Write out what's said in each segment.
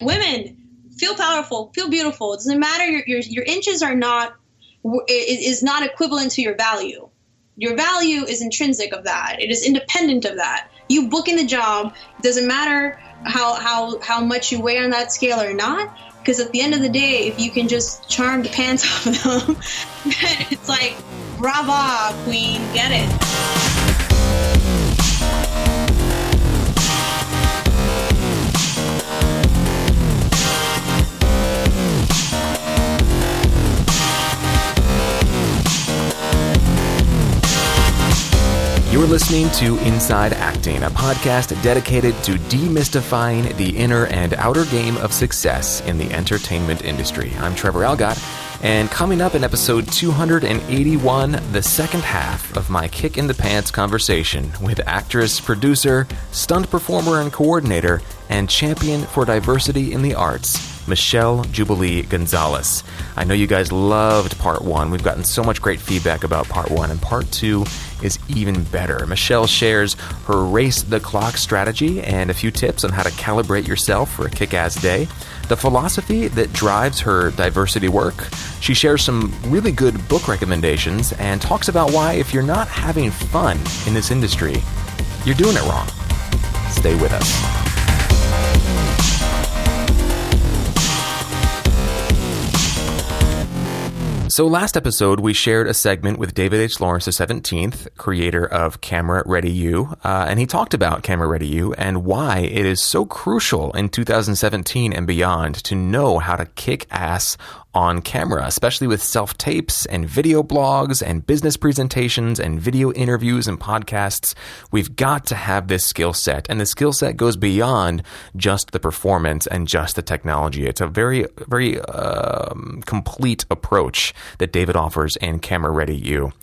Women, feel powerful, feel beautiful. It doesn't matter. Your inches are not is not equivalent to your value. Your value is intrinsic of that. It is independent of that. You booking the job, it doesn't matter how much you weigh on that scale or not, because at the end of the day, if you can just charm the pants off of them, then it's like, brava, queen, get it. You're listening to Inside Acting, a podcast dedicated to demystifying the inner and outer game of success in the entertainment industry. I'm Trevor Algott, and coming up in episode 281, the second half of my kick in the pants conversation with actress, producer, stunt performer and coordinator, and champion for diversity in the arts, Michelle Jubilee Gonzalez. I know you guys loved part one. We've gotten so much great feedback about part one, and part two is even better. Michelle shares her race the clock strategy and a few tips on how to calibrate yourself for a kick-ass day, the philosophy that drives her diversity work. She shares some really good book recommendations and talks about why, if you're not having fun in this industry, you're doing it wrong. Stay with us. So last episode, we shared a segment with David H. Lawrence the 17th, creator of Camera Ready You, and he talked about Camera Ready You and why it is so crucial in 2017 and beyond to know how to kick ass on camera, especially with self-tapes and video blogs and business presentations and video interviews and podcasts. We've got to have this skill set, and the skill set goes beyond just the performance and just the technology. It's a very, very complete approach that David offers in Camera Ready You.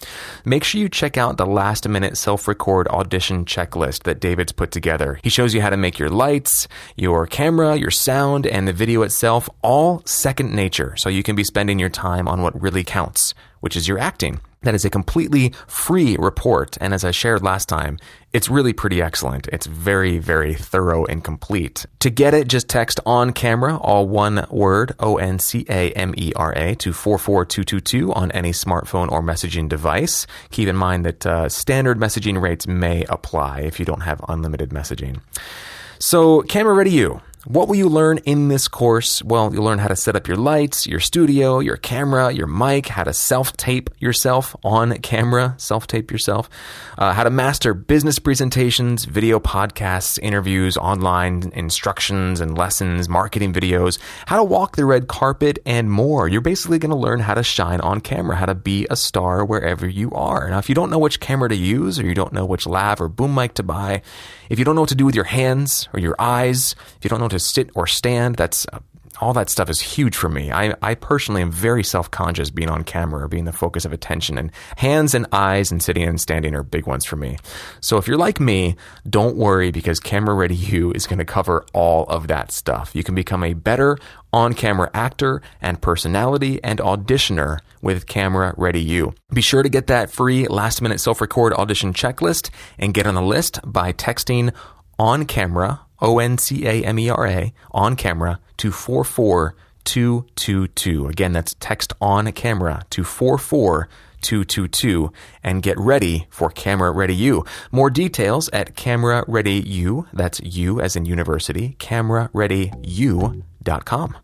Make sure you check out the last-minute self-record audition checklist that David's put together. He shows you how to make your lights, your camera, your sound, and the video itself all second nature, so you can be spending your time on what really counts, which is your acting. That is a completely free report, and as I shared last time, it's really pretty excellent. It's very, very thorough and complete. To get it, just text on camera, all one word, ONCAMERA, to 44222 on any smartphone or messaging device. Keep in mind that standard messaging rates may apply if you don't have unlimited messaging. So, Camera Ready You. What will you learn in this course? Well, you'll learn how to set up your lights, your studio, your camera, your mic, how to self-tape yourself on camera, self-tape yourself, how to master business presentations, video podcasts, interviews, online instructions and lessons, marketing videos, how to walk the red carpet, and more. You're basically going to learn how to shine on camera, how to be a star wherever you are. Now, if you don't know which camera to use, or you don't know which lav or boom mic to buy, if you don't know what to do with your hands or your eyes, if you don't know what to sit or stand, all that stuff is huge for me. I personally am very self-conscious being on camera or being the focus of attention, and hands and eyes and sitting and standing are big ones for me. So if you're like me, don't worry, because Camera Ready You is going to cover all of that stuff. You can become a better on-camera actor and personality and auditioner with Camera Ready You. Be sure to get that free last-minute self-record audition checklist and get on the list by texting on camera, ONCAMERA, on camera, to 44222. Again, that's text on camera to 44222 and get ready for Camera Ready You. More details at Camera Ready You, that's U as in university, camerareadyu.com.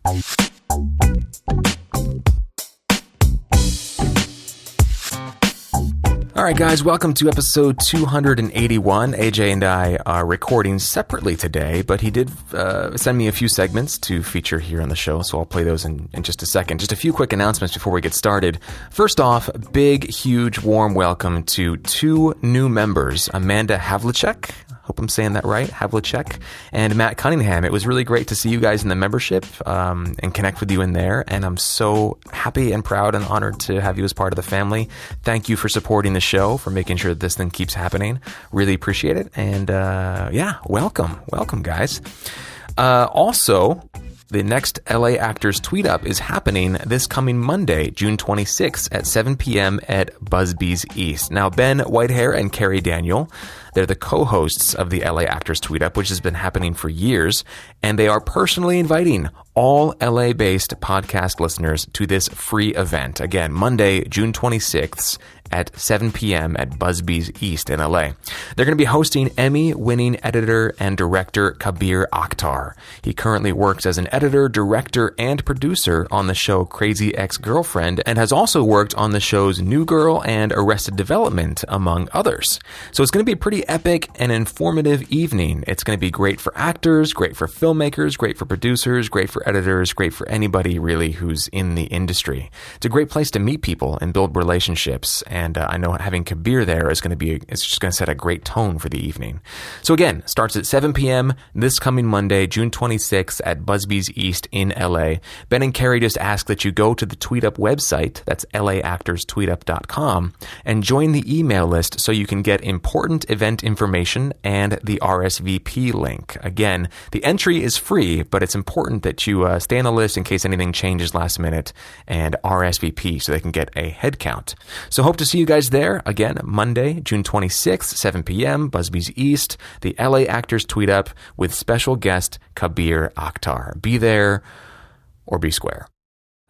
All right, guys, welcome to episode 281. AJ and I are recording separately today, but he did send me a few segments to feature here on the show, so I'll play those in just a second. Just a few quick announcements before we get started. First off, big, huge, warm welcome to two new members, Amanda Havlicek, hope I'm saying that right, Havlicek, and Matt Cunningham. It was really great to see you guys in the membership and connect with you in there, and I'm so happy and proud and honored to have you as part of the family. Thank you for supporting the show, for making sure that this thing keeps happening. Really appreciate it, and welcome, guys. Also, The next LA Actors Tweet Up is happening this coming Monday, June 26th at 7 p.m. at Busby's East. Now, Ben Whitehair and Carrie Daniel, they're the co-hosts of the LA Actors Tweet Up, which has been happening for years, and they are personally inviting all LA-based podcast listeners to this free event. Again, Monday, June 26th at 7 p.m. at Busby's East in LA. They're going to be hosting Emmy-winning editor and director Kabir Akhtar. He currently works as an editor, director, and producer on the show Crazy Ex-Girlfriend, and has also worked on the shows New Girl and Arrested Development, among others. So it's going to be a pretty epic and informative evening. It's going to be great for actors, great for filmmakers, great for producers, great for editors, great for anybody really who's in the industry. It's a great place to meet people and build relationships, and I know having Kabir there is going to it's just going to set a great tone for the evening. So again, starts at 7 p.m. this coming Monday, June 26th at Busby's East in LA. Ben and Carrie just ask that you go to the Tweet Up website, that's laactorstweetup.com, and join the email list so you can get important event information and the RSVP link. Again, the entry is free, but it's important that you stay on the list in case anything changes last minute and RSVP so they can get a head count. So hope to see you guys there. Again, Monday, June 26th, 7 p.m., Busby's East, the LA Actors Tweet Up with special guest Kabir Akhtar. Be there or be square.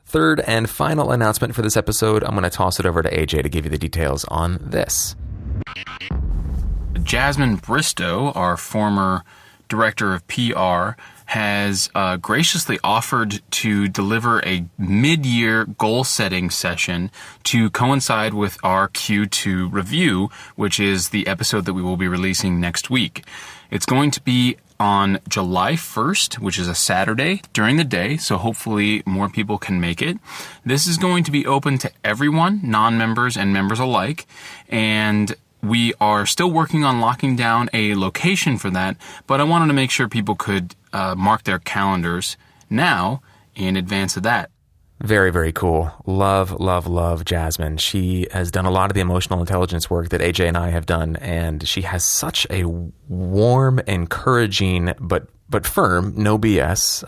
Third and final announcement for this episode, I'm going to toss it over to AJ to give you the details on this. Jasmine Bristow, our former director of PR, has graciously offered to deliver a mid-year goal-setting session to coincide with our Q2 review, which is the episode that we will be releasing next week. It's going to be on July 1st, which is a Saturday during the day, so hopefully more people can make it. This is going to be open to everyone, non-members and members alike, and we are still working on locking down a location for that, but I wanted to make sure people could mark their calendars now in advance of that. Very, very cool. Love, love, love Jasmine. She has done a lot of the emotional intelligence work that AJ and I have done, and she has such a warm, encouraging, but firm, no BS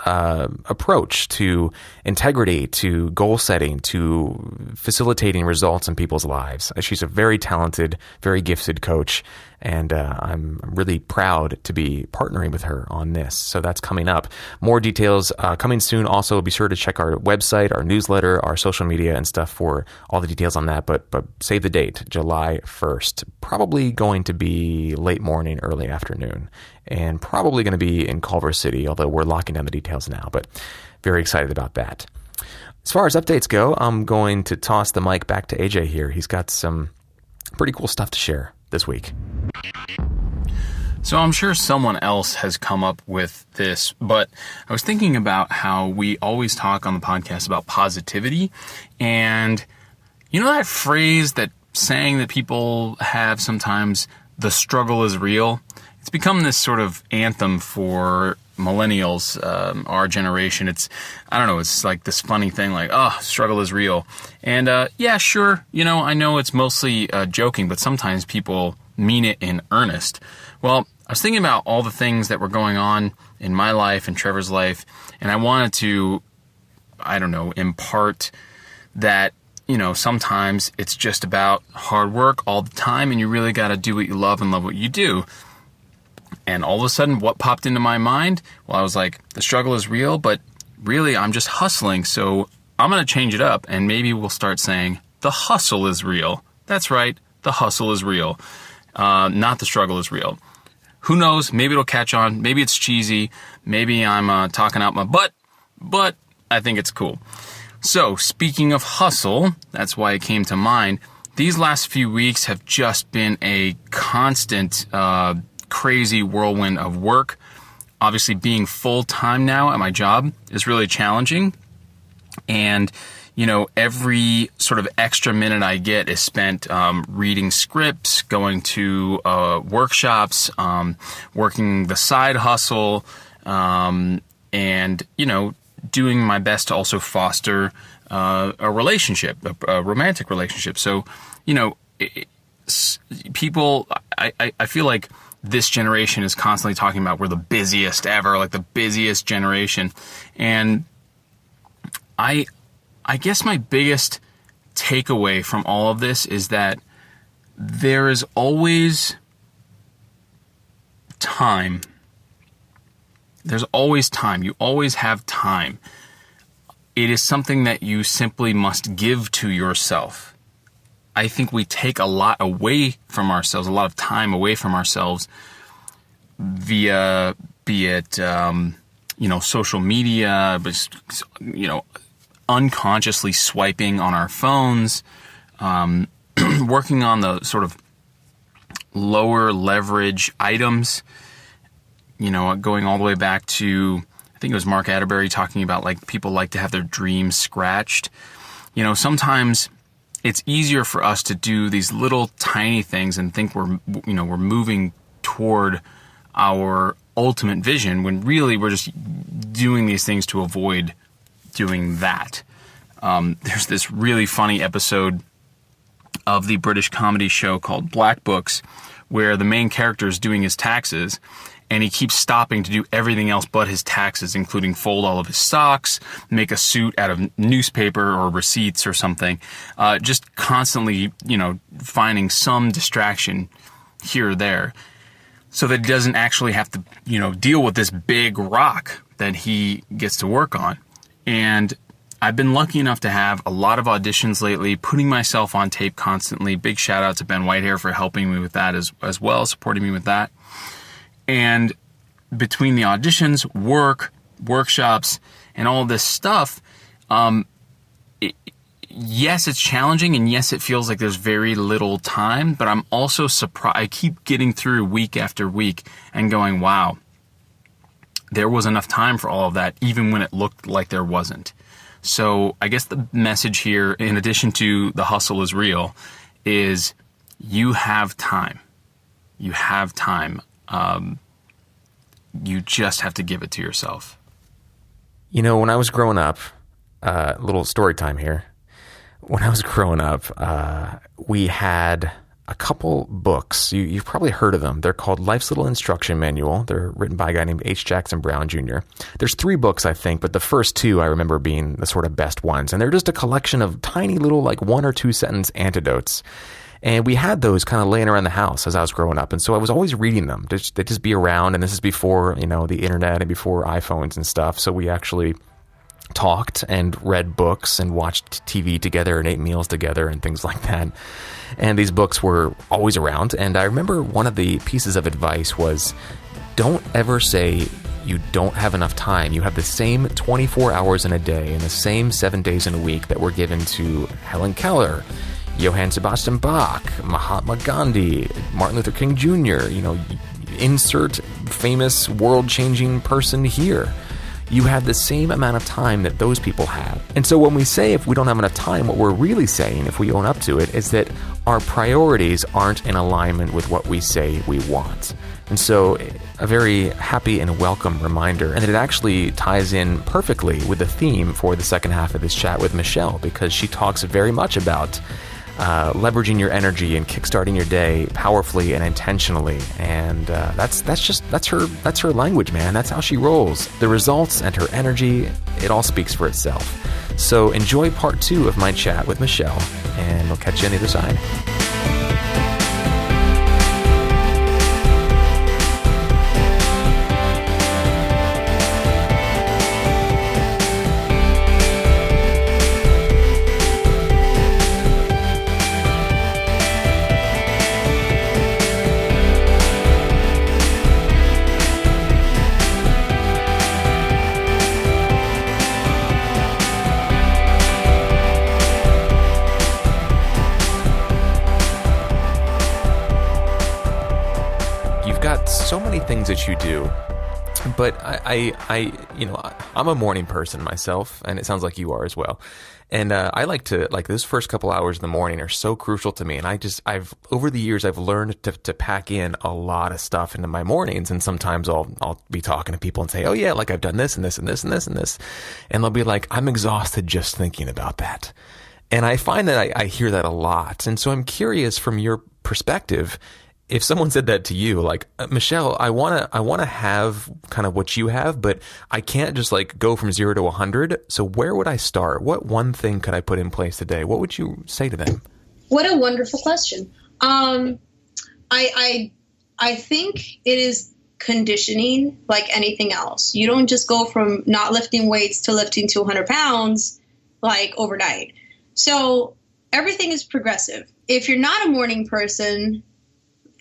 approach to integrity, to goal setting, to facilitating results in people's lives. She's a very talented, very gifted coach, and I'm really proud to be partnering with her on this. So that's coming up. More details coming soon. Also, be sure to check our website, our newsletter, our social media and stuff for all the details on that. But save the date, July 1st. Probably going to be late morning, early afternoon, and probably going to be in Culver City, although we're locking down the details now. But very excited about that. As far as updates go, I'm going to toss the mic back to AJ here. He's got some pretty cool stuff to share this week. So I'm sure someone else has come up with this, but I was thinking about how we always talk on the podcast about positivity, and you know that phrase, that saying that people have sometimes, the struggle is real? It's become this sort of anthem for millennials, our generation. I don't know, it's like this funny thing like, oh, struggle is real. And yeah, sure, I know it's mostly joking, but sometimes people mean it in earnest. Well, I was thinking about all the things that were going on in my life and Trevor's life, and I wanted to, impart that, sometimes it's just about hard work all the time, and you really got to do what you love and love what you do. And all of a sudden, what popped into my mind? Well, I was like, the struggle is real, but really I'm just hustling, so I'm going to change it up, and maybe we'll start saying, the hustle is real. That's right, the hustle is real. Not the struggle is real. Who knows? Maybe it'll catch on. Maybe it's cheesy. Maybe I'm talking out my butt, but I think it's cool. So, speaking of hustle, that's why it came to mind. These last few weeks have just been a constant, crazy whirlwind of work. Obviously, being full-time now at my job is really challenging. And every sort of extra minute I get is spent reading scripts, going to workshops, working the side hustle, and, doing my best to also foster a relationship, a romantic relationship. So, people, I feel like this generation is constantly talking about we're the busiest ever, like the busiest generation. And I guess my biggest takeaway from all of this is that there is always time. There's always time. You always have time. It is something that you simply must give to yourself. I think we take a lot away from ourselves, a lot of time away from ourselves via, be it, social media, but, unconsciously swiping on our phones, working on the sort of lower leverage items, going all the way back to, I think it was Mark Atterbury talking about like people like to have their dreams scratched. Sometimes it's easier for us to do these little tiny things and think we're moving toward our ultimate vision when really we're just doing these things to avoid doing that. There's this really funny episode of the British comedy show called Black Books where the main character is doing his taxes and he keeps stopping to do everything else but his taxes, including fold all of his socks, make a suit out of newspaper or receipts or something. Just constantly, finding some distraction here or there so that he doesn't actually have to, deal with this big rock that he gets to work on. And I've been lucky enough to have a lot of auditions lately, putting myself on tape constantly. Big shout out to Ben Whitehair for helping me with that as well, supporting me with that. And between the auditions, workshops, and all this stuff, yes, it's challenging, and yes, it feels like there's very little time, but I'm also surprised. I keep getting through week after week and going, wow, there was enough time for all of that, even when it looked like there wasn't. So I guess the message here, in addition to the hustle is real, is you have time. You have time. You just have to give it to yourself. When I was growing up, little story time here. When I was growing up, we had a couple books. You've probably heard of them. They're called Life's Little Instruction Manual. They're written by a guy named H. Jackson Brown Jr. There's 3 books, I think, but the first 2 I remember being the sort of best ones. And they're just a collection of tiny little, like 1 or 2 sentence antidotes. And we had those kind of laying around the house as I was growing up. And so I was always reading them. They'd just be around. And this is before, the internet and before iPhones and stuff. So we actually talked and read books and watched TV together and ate meals together and things like that. And these books were always around. And I remember one of the pieces of advice was, don't ever say you don't have enough time. You have the same 24 hours in a day and the same 7 days in a week that were given to Helen Keller, Johann Sebastian Bach, Mahatma Gandhi, Martin Luther King Jr., insert famous world-changing person here. You have the same amount of time that those people have. And so when we say if we don't have enough time, what we're really saying, if we own up to it, is that our priorities aren't in alignment with what we say we want. And so a very happy and welcome reminder, and that it actually ties in perfectly with the theme for the second half of this chat with Michelle, because she talks very much about leveraging your energy and kickstarting your day powerfully and intentionally, and that's her language, man. That's how she rolls. The results and her energy, it all speaks for itself. So enjoy part 2 of my chat with Michelle, and we'll catch you on the other side. So many things that you do, but I'm a morning person myself, and it sounds like you are as well. And I like to, those first couple hours in the morning are so crucial to me. And I've over the years, I've learned to pack in a lot of stuff into my mornings. And sometimes I'll be talking to people and say, oh yeah, like I've done this and this and this and this and this. And they'll be like, I'm exhausted just thinking about that. And I find that I hear that a lot. And so I'm curious from your perspective, if someone said that to you, like, Michelle, I want to have kind of what you have, but I can't just like go from 0 to 100. So where would I start? What one thing could I put in place today? What would you say to them? What a wonderful question. I think it is conditioning like anything else. You don't just go from not lifting weights to lifting 200 pounds like overnight. So everything is progressive. If you're not a morning person,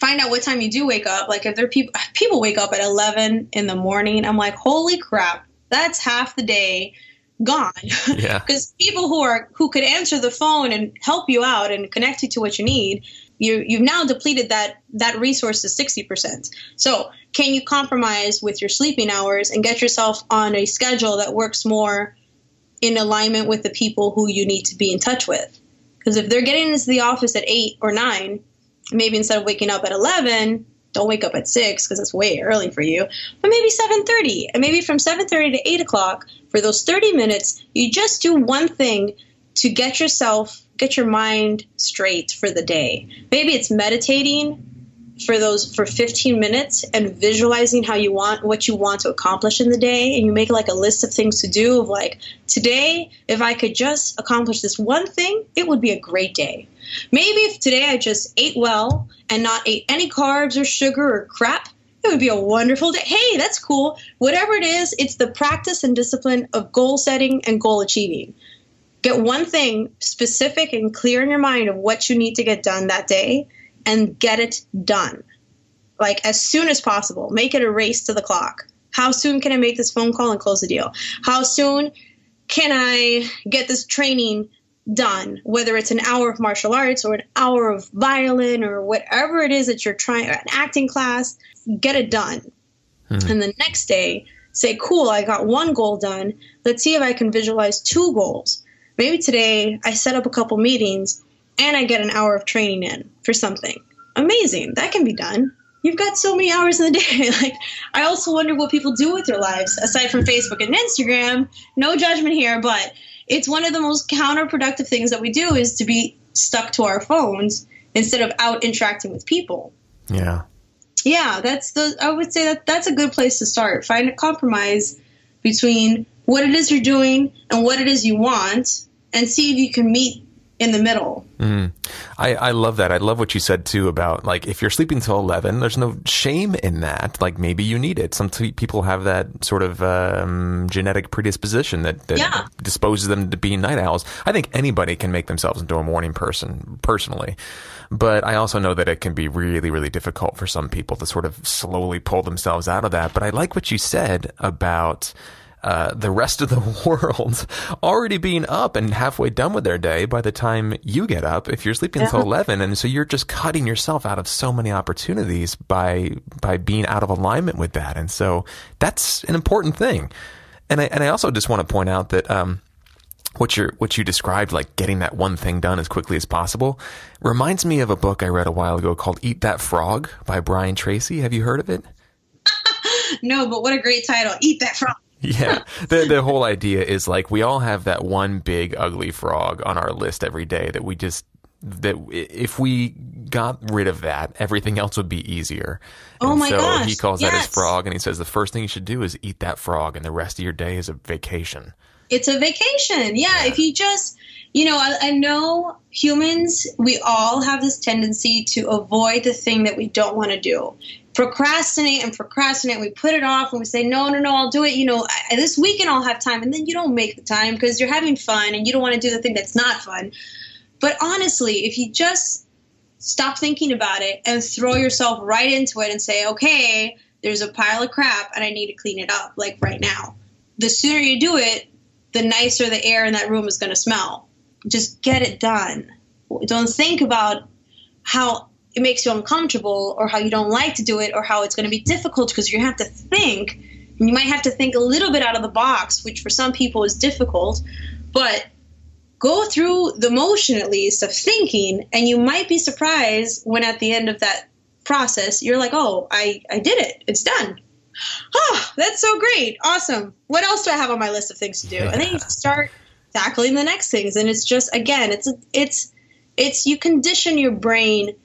find out what time you do wake up. Like if there are people wake up at 11 in the morning, I'm like, holy crap, that's half the day gone. Yeah. Because people who could answer the phone and help you out and connect you to what you need, you've now depleted that resource to 60%. So can you compromise with your sleeping hours and get yourself on a schedule that works more in alignment with the people who you need to be in touch with? Because if they're getting into the office at 8 or 9, maybe instead of waking up at 11, don't wake up at 6 because it's way early for you, but maybe 7:30. And maybe from 7:30 to 8 o'clock, for those 30 minutes, you just do one thing to get your mind straight for the day. Maybe it's meditating for 15 minutes and visualizing what you want to accomplish in the day. And you make like a list of things to do of like, today, if I could just accomplish this one thing, it would be a great day. Maybe if today I just ate well and not ate any carbs or sugar or crap, it would be a wonderful day. Hey, that's cool. Whatever it is, it's the practice and discipline of goal setting and goal achieving. Get one thing specific and clear in your mind of what you need to get done that day and get it done. Like as soon as possible. Make it a race to the clock. How soon can I make this phone call and close the deal? How soon can I get this training done? Whether it's an hour of martial arts or an hour of violin or whatever it is that you're trying, an acting class, get it done. And the next day, say, cool, I got one goal done. Let's see if I can visualize 2 goals. Maybe today I set up a couple meetings and I get an hour of training in for something. Amazing. That can be done. You've got so many hours in the day. Like, I also wonder what people do with their lives aside from Facebook and Instagram. No judgment here, but it's one of the most counterproductive things that we do is to be stuck to our phones instead of out interacting with people. Yeah. Yeah, I would say that's a good place to start. Find a compromise between what it is you're doing and what it is you want and see if you can meet in the middle. I love that. I love what you said too about like, if you're sleeping till 11, there's no shame in that. Like maybe you need it. Some people have that sort of genetic predisposition that disposes them to being night owls. I think anybody can make themselves into a morning person personally. But I also know that it can be really, really difficult for some people to sort of slowly pull themselves out of that. But I like what you said about the rest of the world already being up and halfway done with their day by the time you get up if you're sleeping until 11. And so you're just cutting yourself out of so many opportunities by being out of alignment with that. And so that's an important thing. And I also just want to point out that what you described, like getting that one thing done as quickly as possible, reminds me of a book I read a while ago called Eat That Frog by Brian Tracy. Have you heard of it? No, but what a great title. Eat That Frog. Yeah. The whole idea is like we all have that one big ugly frog on our list every day that if we got rid of that, everything else would be easier. Oh my gosh. So he calls that his frog, and he says the first thing you should do is eat that frog, and the rest of your day is a vacation. It's a vacation. Yeah. If you just, I know humans, we all have this tendency to avoid the thing that we don't want to do. Procrastinate. We put it off and we say, no, I'll do it. This weekend I'll have time. And then you don't make the time because you're having fun and you don't want to do the thing that's not fun. But honestly, if you just stop thinking about it and throw yourself right into it and say, okay, there's a pile of crap and I need to clean it up like right now. The sooner you do it, the nicer the air in that room is going to smell. Just get it done. Don't think about how it makes you uncomfortable or how you don't like to do it or how it's going to be difficult because you have to think. And you might have to think a little bit out of the box, which for some people is difficult. But go through the motion at least of thinking, and you might be surprised when at the end of that process, you're like, oh, I did it. It's done. Oh, that's so great. Awesome. What else do I have on my list of things to do? And then you start tackling the next things. And it's just, again, it's you condition your brain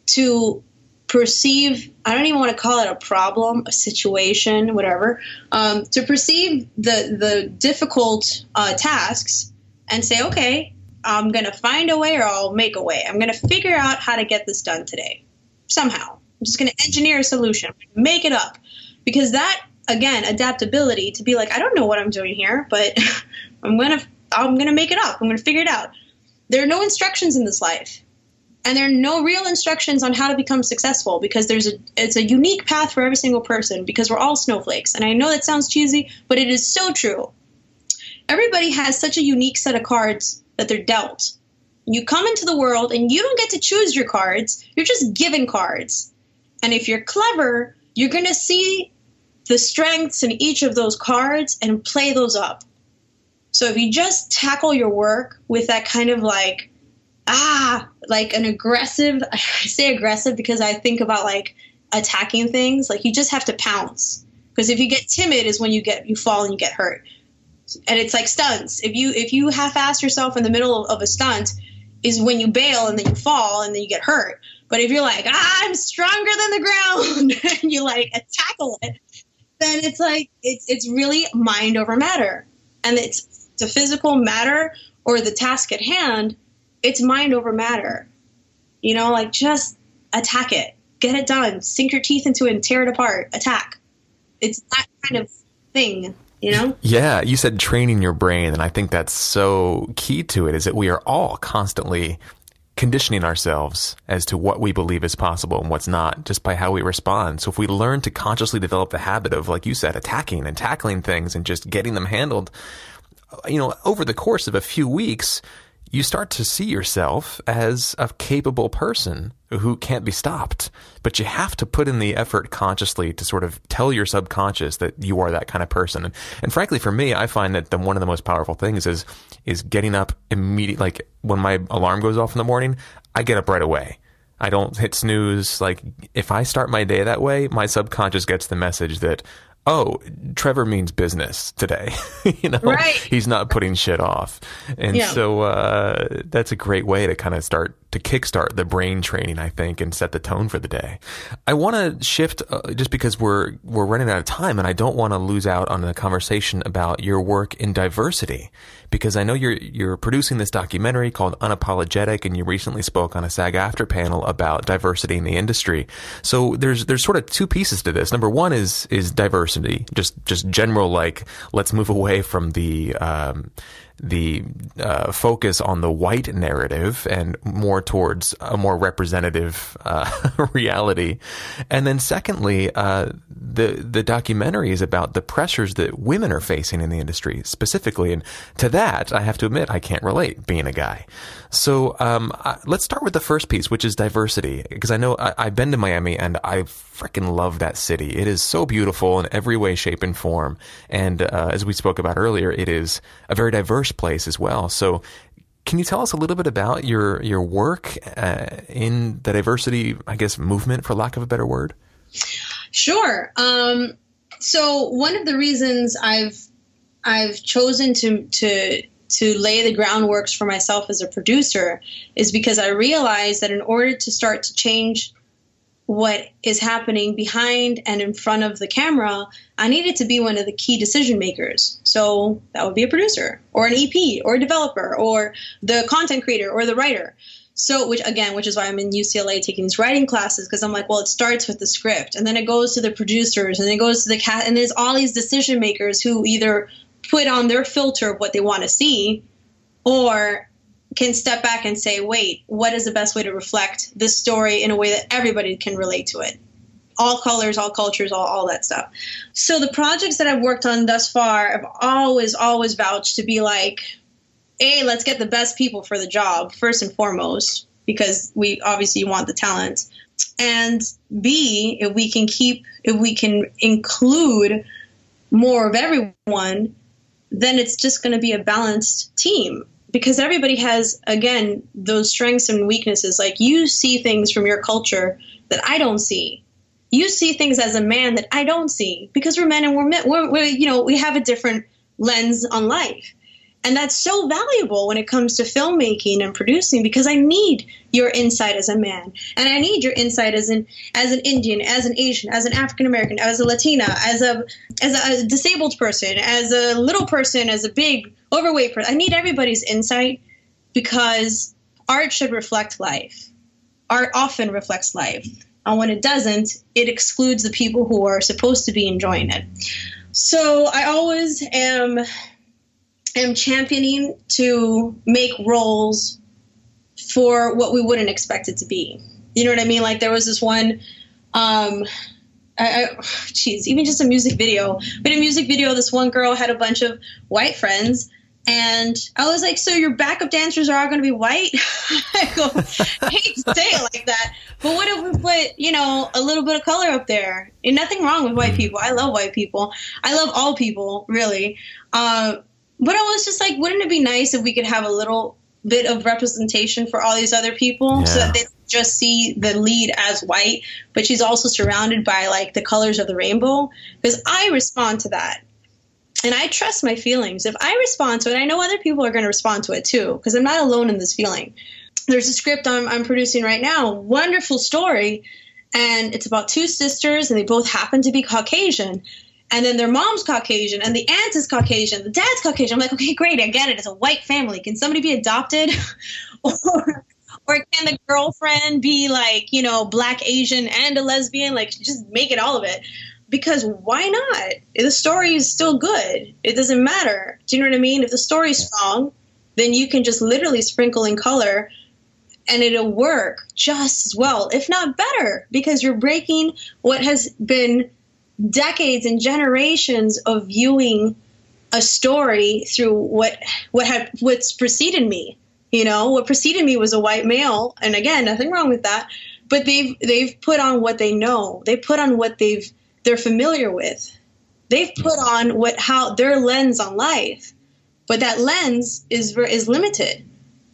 to perceive, I don't even want to call it a problem, a situation, whatever, to perceive the difficult tasks and say, okay, I'm going to find a way or I'll make a way. I'm going to figure out how to get this done today. Somehow. I'm just going to engineer a solution, make it up. Because that, again, adaptability to be like, I don't know what I'm doing here, but I'm going to make it up. I'm going to figure it out. There are no instructions in this life. And there are no real instructions on how to become successful, because it's a unique path for every single person, because we're all snowflakes. And I know that sounds cheesy, but it is so true. Everybody has such a unique set of cards that they're dealt. You come into the world and you don't get to choose your cards. You're just given cards. And if you're clever, you're going to see the strengths in each of those cards and play those up. So if you just tackle your work with that kind of like an aggressive, I say aggressive because I think about like attacking things, like you just have to pounce. Because if you get timid is when you fall and you get hurt. And it's like stunts. If you half-ass yourself in the middle of a stunt is when you bail and then you fall and then you get hurt. But if you're like, I'm stronger than the ground and you like tackle it, then it's like, it's really mind over matter. And it's the physical matter or the task at hand, it's mind over matter. You know, like just attack it, get it done, sink your teeth into it and tear it apart, attack. It's that kind of thing. You know? Yeah, you said training your brain, and I think that's so key to it, is that we are all constantly conditioning ourselves as to what we believe is possible and what's not, just by how we respond. So if we learn to consciously develop the habit of, like you said, attacking and tackling things and just getting them handled, you know, over the course of a few weeks, you start to see yourself as a capable person who can't be stopped. But you have to put in the effort consciously to sort of tell your subconscious that you are that kind of person. And frankly, for me, I find that one of the most powerful things is getting up immediately. Like when my alarm goes off in the morning, I get up right away. I don't hit snooze. Like if I start my day that way, my subconscious gets the message that, oh, Trevor means business today. You know, right. He's not putting shit off. And so that's a great way to kind of start to kickstart the brain training, I think, and set the tone for the day. I want to shift just because we're running out of time, and I don't want to lose out on the conversation about your work in diversity, because I know you're producing this documentary called Unapologetic, and you recently spoke on a SAG-AFTRA panel about diversity in the industry. So there's sort of two pieces to this. Number one is diversity, just general, like, let's move away from the focus on the white narrative and more towards a more representative reality. And then secondly, the documentary is about the pressures that women are facing in the industry specifically. And to that, I have to admit, I can't relate, being a guy. So let's start with the first piece, which is diversity, because I know I've been to Miami and I freaking love that city. It is so beautiful in every way, shape, and form. And as we spoke about earlier, it is a very diverse place as well. So can you tell us a little bit about your work in the diversity, I guess, movement, for lack of a better word? Sure. So one of the reasons I've chosen to lay the groundworks for myself as a producer is because I realized that in order to start to change what is happening behind and in front of the camera, I needed to be one of the key decision makers. So that would be a producer or an EP or a developer or the content creator or the writer. So, which is why I'm in UCLA taking these writing classes, because I'm like, well, it starts with the script and then it goes to the producers and then it goes to the cast, and there's all these decision makers who either put on their filter of what they want to see or can step back and say, wait, what is the best way to reflect this story in a way that everybody can relate to it? All colors, all cultures, all that stuff. So the projects that I've worked on thus far, I've always vouched to be like, A, let's get the best people for the job, first and foremost, because we obviously want the talent. And B, if we can include more of everyone, then it's just going to be a balanced team. Because everybody has, again, those strengths and weaknesses. Like, you see things from your culture that I don't see. You see things as a man that I don't see, because we're men and we're we have a different lens on life. And that's so valuable when it comes to filmmaking and producing, because I need your insight as a man, and I need your insight as an Indian, as an Asian, as an African American, as a Latina, as a disabled person, as a little person, as a big overweight person. I need everybody's insight, because art should reflect life. Art often reflects life, and when it doesn't, it excludes the people who are supposed to be enjoying it. So I always am championing to make roles for what we wouldn't expect it to be. You know what I mean? Like, there was this one, even just a music video. But in a music video, this one girl had a bunch of white friends, and I was like, so your backup dancers are all going to be white? I go, I hate to say it like that, but what if we put, a little bit of color up there? And nothing wrong with white people. I love white people. I love all people, really. But I was just like, wouldn't it be nice if we could have a little bit of representation for all these other people, so that they don't just see the lead as white, but she's also surrounded by, like, the colors of the rainbow? Because I respond to that. And I trust my feelings. If I respond to it, I know other people are going to respond to it too, because I'm not alone in this feeling. There's a script I'm producing right now, wonderful story, and it's about two sisters, and they both happen to be Caucasian. And then their mom's Caucasian, and the aunt is Caucasian, the dad's Caucasian. I'm like, okay, great, I get it. It's a white family. Can somebody be adopted? or can the girlfriend be, like, Black, Asian, and a lesbian? Like, just make it all of it. Because why not? The story is still good. It doesn't matter. Do you know what I mean? If the story's strong, then you can just literally sprinkle in color, and it'll work just as well, if not better, because you're breaking what has been decades and generations of viewing a story through what's preceded me. What preceded me was a white male, and again, nothing wrong with that. But they've put on what they know. They put on what they're familiar with. They've put on how their lens on life, but that lens is limited.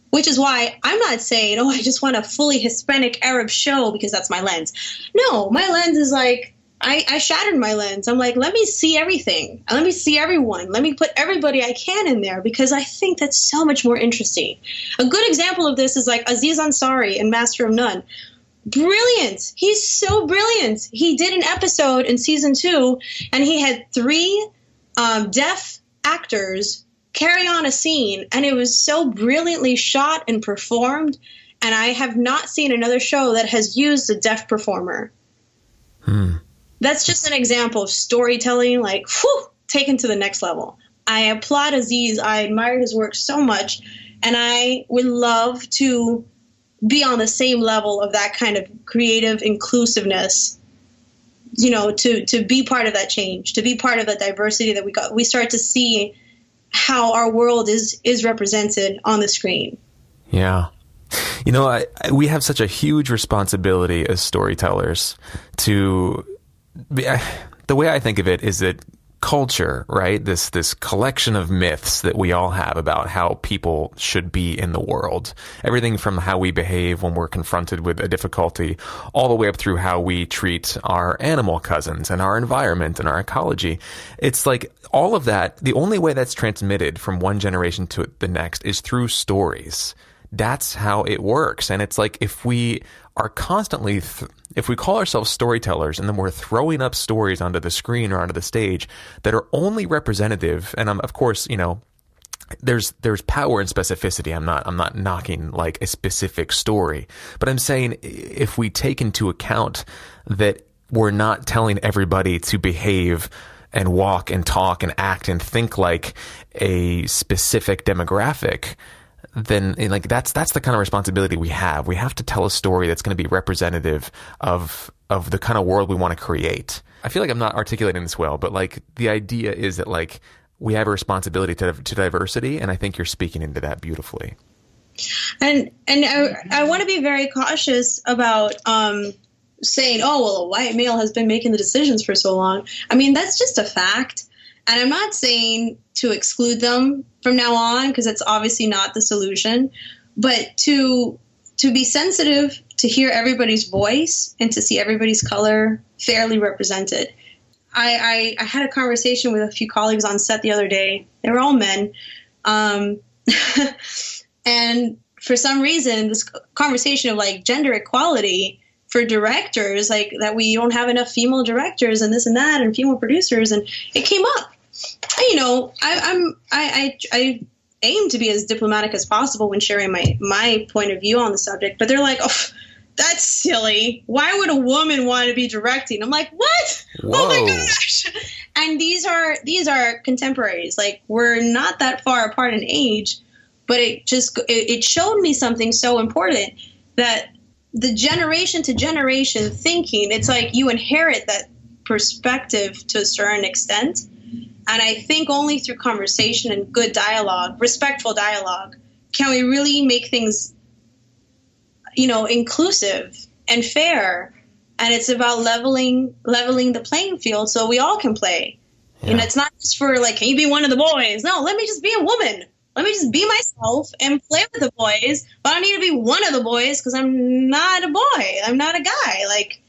Which is why I'm not saying, I just want a fully Hispanic Arab show because that's my lens. No, my lens is like, I shattered my lens. I'm like, let me see everything. Let me see everyone. Let me put everybody I can in there, because I think that's so much more interesting. A good example of this is like Aziz Ansari in Master of None. Brilliant. He's so brilliant. He did an episode in season 2, and he had 3 deaf actors carry on a scene, and it was so brilliantly shot and performed, and I have not seen another show that has used a deaf performer. That's just an example of storytelling, like, taken to the next level. I applaud Aziz. I admire his work so much, and I would love to be on the same level of that kind of creative inclusiveness, to be part of that change, to be part of that diversity that we start to see how our world is represented on the screen. Yeah. We have such a huge responsibility as storytellers to the way I think of it is that culture, right? This collection of myths that we all have about how people should be in the world. Everything from how we behave when we're confronted with a difficulty, all the way up through how we treat our animal cousins and our environment and our ecology. It's like all of that, the only way that's transmitted from one generation to the next is through stories. That's how it works. And it's like, if we are constantly, if we call ourselves storytellers and then we're throwing up stories onto the screen or onto the stage that are only representative, and of course, there's power in specificity. I'm not knocking like a specific story, but I'm saying if we take into account that we're not telling everybody to behave and walk and talk and act and think like a specific demographic, then like that's the kind of responsibility we have. We have to tell a story that's going to be representative of the kind of world we want to create. I feel like I'm not articulating this well, but like the idea is that like we have a responsibility to diversity, and I think you're speaking into that beautifully. And I want to be very cautious about saying, oh, well, a white male has been making the decisions for so long. I mean, that's just a fact. And I'm not saying to exclude them from now on, because that's obviously not the solution, but to be sensitive, to hear everybody's voice and to see everybody's color fairly represented. I had a conversation with a few colleagues on set the other day. They were all men. And for some reason, this conversation of like gender equality for directors, like that we don't have enough female directors and this and that and female producers, and it came up. And, you know, I aim to be as diplomatic as possible when sharing my point of view on the subject, but they're like, oh, that's silly. Why would a woman want to be directing? I'm like, what? Whoa. Oh my gosh. And these are contemporaries. Like, we're not that far apart in age, but it showed me something so important, that the generation to generation thinking, it's like you inherit that perspective to a certain extent. And I think only through conversation and good dialogue, respectful dialogue, can we really make things, you know, inclusive and fair. And it's about leveling the playing field so we all can play. Yeah. And it's not just for like, can you be one of the boys? No, let me just be a woman. Let me just be myself and play with the boys. But I don't need to be one of the boys because I'm not a boy. I'm not a guy. Like,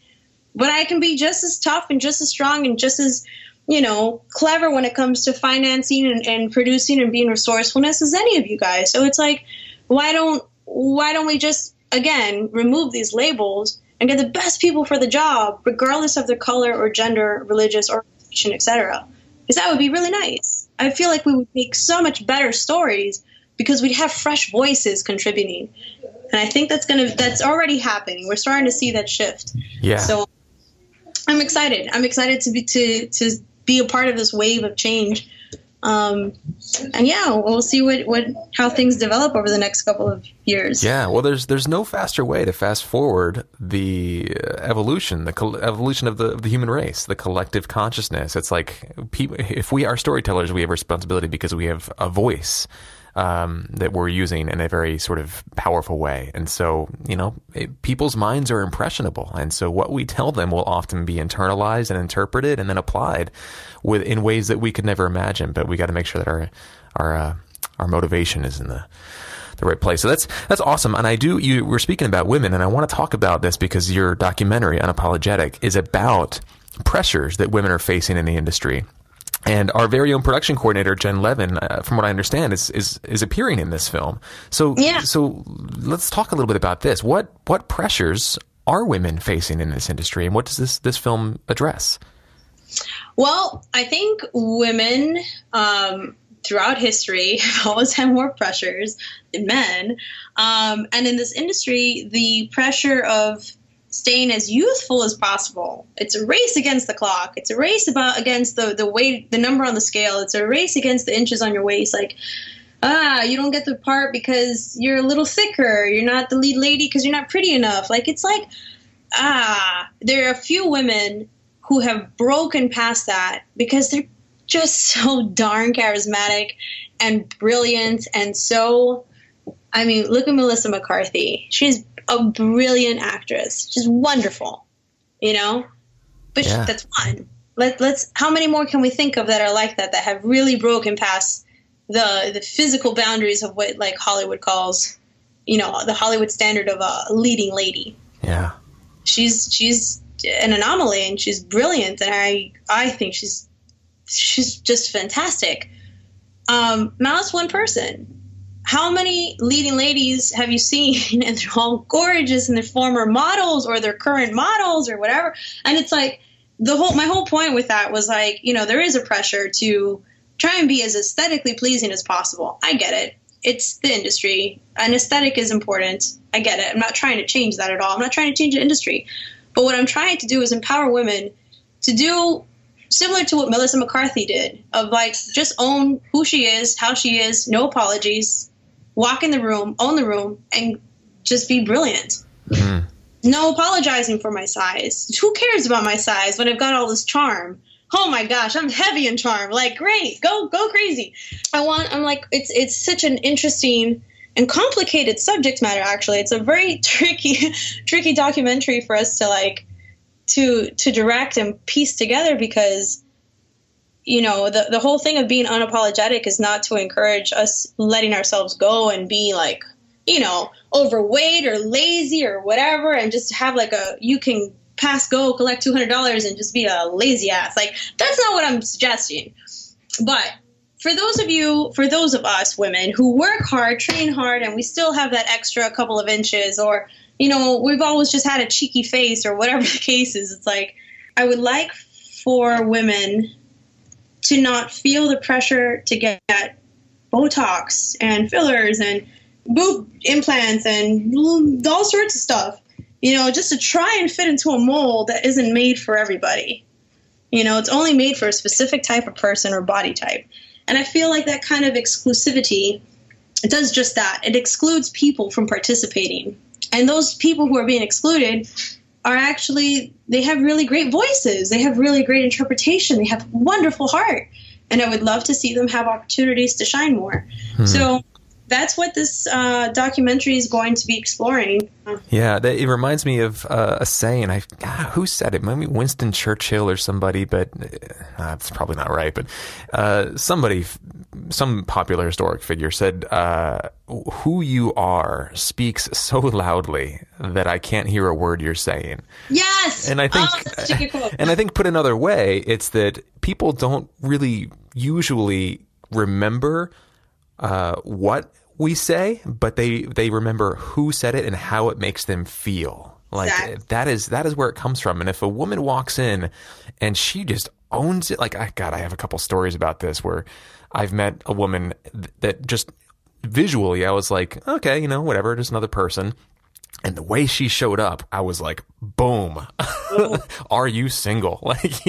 but I can be just as tough and just as strong and just as, you know, clever when it comes to financing and producing and being resourcefulness as any of you guys. So it's like, why don't we just, again, remove these labels and get the best people for the job, regardless of their color or gender, religious orientation, etc. Because that would be really nice. I feel like we would make so much better stories because we'd have fresh voices contributing. And I think that's already happening. We're starting to see that shift. Yeah. So I'm excited. I'm excited to be a part of this wave of change. And yeah, we'll see how things develop over the next couple of years. Yeah, well, there's no faster way to fast forward the evolution, evolution of the human race, the collective consciousness. It's like if we are storytellers, we have responsibility because we have a voice that we're using in a very sort of powerful way. And so, you know, people's minds are impressionable. And so what we tell them will often be internalized and interpreted and then applied in ways that we could never imagine. But we got to make sure that our motivation is in the right place. So that's awesome. And you were speaking about women, and I want to talk about this because your documentary, Unapologetic, is about pressures that women are facing in the industry. And our very own production coordinator, Jen Levin, from what I understand, is appearing in this film. So, yeah. So let's talk a little bit about this. What pressures are women facing in this industry, and what does this film address? Well, I think women throughout history have always had more pressures than men. And in this industry, the pressure of staying as youthful as possible. It's a race against the clock. It's a race against the weight, the number on the scale. It's a race against the inches on your waist. Like, you don't get the part because you're a little thicker. You're not the lead lady because you're not pretty enough. Like, it's like, there are a few women who have broken past that because they're just so darn charismatic and brilliant. And so, I mean, look at Melissa McCarthy. She's a brilliant actress. She's wonderful, you know, but yeah. That's one. Let's. How many more can we think of that are like that have really broken past the physical boundaries of what like Hollywood calls, you know, the Hollywood standard of a leading lady. Yeah, she's an anomaly and she's brilliant, and I think she's just fantastic. Now it's one person. How many leading ladies have you seen, and they're all gorgeous, and they're former models or they're current models or whatever? And it's like my whole point with that was like, you know, there is a pressure to try and be as aesthetically pleasing as possible. I get it. It's the industry, and aesthetic is important. I get it. I'm not trying to change that at all. I'm not trying to change the industry. But what I'm trying to do is empower women to do similar to what Melissa McCarthy did, of like just own who she is, how she is, no apologies. Walk in the room, own the room, and just be brilliant. Mm-hmm. No apologizing for my size. Who cares about my size when I've got all this charm? Oh my gosh, I'm heavy in charm. Like, great, go crazy. I'm like, it's such an interesting and complicated subject matter. Actually, it's a very tricky documentary for us to like to direct and piece together because, you know, the whole thing of being unapologetic is not to encourage us letting ourselves go and be like, you know, overweight or lazy or whatever, and just have like you can pass go, collect $200 and just be a lazy ass. Like, that's not what I'm suggesting. But for those of us women who work hard, train hard, and we still have that extra couple of inches, or, we've always just had a cheeky face or whatever the case is, it's like, I would like for women to not feel the pressure to get Botox and fillers and boob implants and all sorts of stuff, just to try and fit into a mold that isn't made for everybody. It's only made for a specific type of person or body type. And I feel like that kind of exclusivity, it does just that. It excludes people from participating. And those people who are being excluded are actually, they have really great voices. They have really great interpretation. They have wonderful heart. And I would love to see them have opportunities to shine more. So that's what this documentary is going to be exploring. Yeah, it reminds me of a saying. Who said it? Maybe Winston Churchill or somebody, but that's probably not right. But some popular historic figure said, "Who you are speaks so loudly that I can't hear a word you're saying." Yes, and I think, that's such a good quote. And I think, put another way, it's that people don't really usually remember what we say, but they remember who said it and how it makes them feel. Like exactly. that is where it comes from. And if a woman walks in and she just owns it, like I have a couple stories about this where I've met a woman that just visually I was like, okay, whatever, just another person. And the way she showed up, I was like, boom, are you single? Like,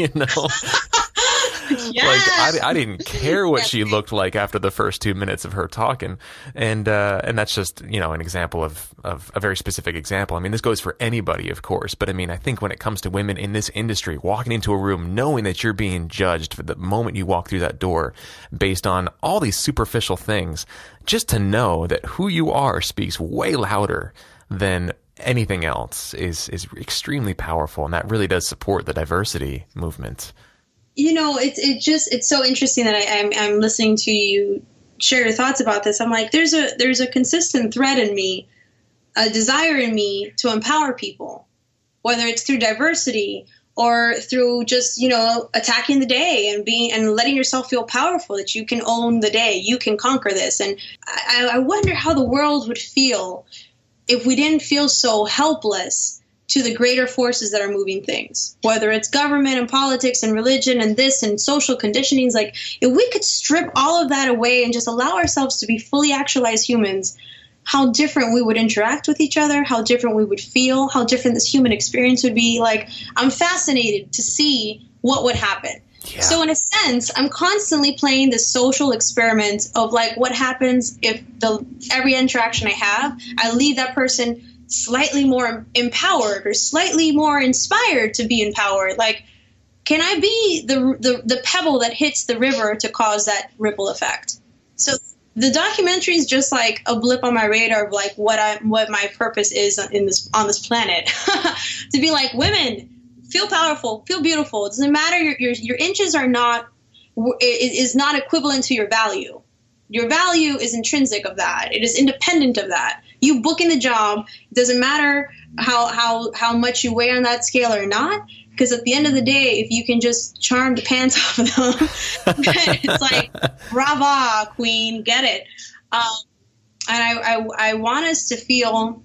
Yes. Like I didn't care what she looked like after the first 2 minutes of her talking, and that's just an example of a very specific example. I mean, this goes for anybody, of course, but I mean, I think when it comes to women in this industry, walking into a room knowing that you're being judged for the moment you walk through that door, based on all these superficial things, just to know that who you are speaks way louder than anything else is extremely powerful, and that really does support the diversity movement. It's so interesting that I'm listening to you share your thoughts about this. I'm like, there's a consistent thread in me, a desire in me to empower people, whether it's through diversity or through just, attacking the day and letting yourself feel powerful, that you can own the day, you can conquer this. And I wonder how the world would feel if we didn't feel so helpless to the greater forces that are moving things, whether it's government and politics and religion and this and social conditionings. Like, if we could strip all of that away and just allow ourselves to be fully actualized humans, how different we would interact with each other, how different we would feel, how different this human experience would be. Like, I'm fascinated to see what would happen. Yeah. So in a sense, I'm constantly playing this social experiment of like, what happens if every interaction I have, I leave that person slightly more empowered or slightly more inspired to be empowered. Like, can I be the pebble that hits the river to cause that ripple effect? So the documentary is just like a blip on my radar of like what my purpose is on this planet. To be like, women, feel powerful, feel beautiful. It doesn't matter. Your inches are not equivalent to your value. Your value is intrinsic of that. It is independent of that. You booking the job, it doesn't matter how much you weigh on that scale or not, because at the end of the day, if you can just charm the pants off of them, it's like, brava, queen, get it. And I want us to feel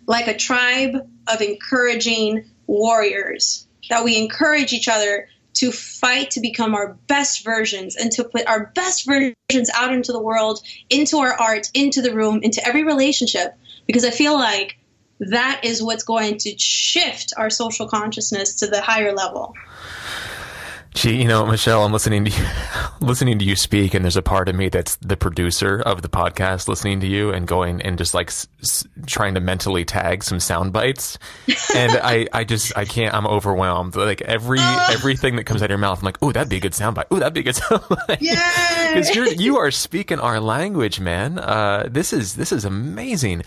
like a tribe of encouraging warriors, that we encourage each other to fight to become our best versions and to put our best versions out into the world, into our art, into the room, into every relationship, because I feel like that is what's going to shift our social consciousness to the higher level. Gee, Michelle, I'm listening to you speak, and there's a part of me that's the producer of the podcast listening to you and going and just like trying to mentally tag some sound bites. And I can't, I'm overwhelmed. Like everything that comes out of your mouth, I'm like, oh, that'd be a good sound bite. Oh, that'd be a good sound bite. Yeah. Because you are speaking our language, man. This is amazing.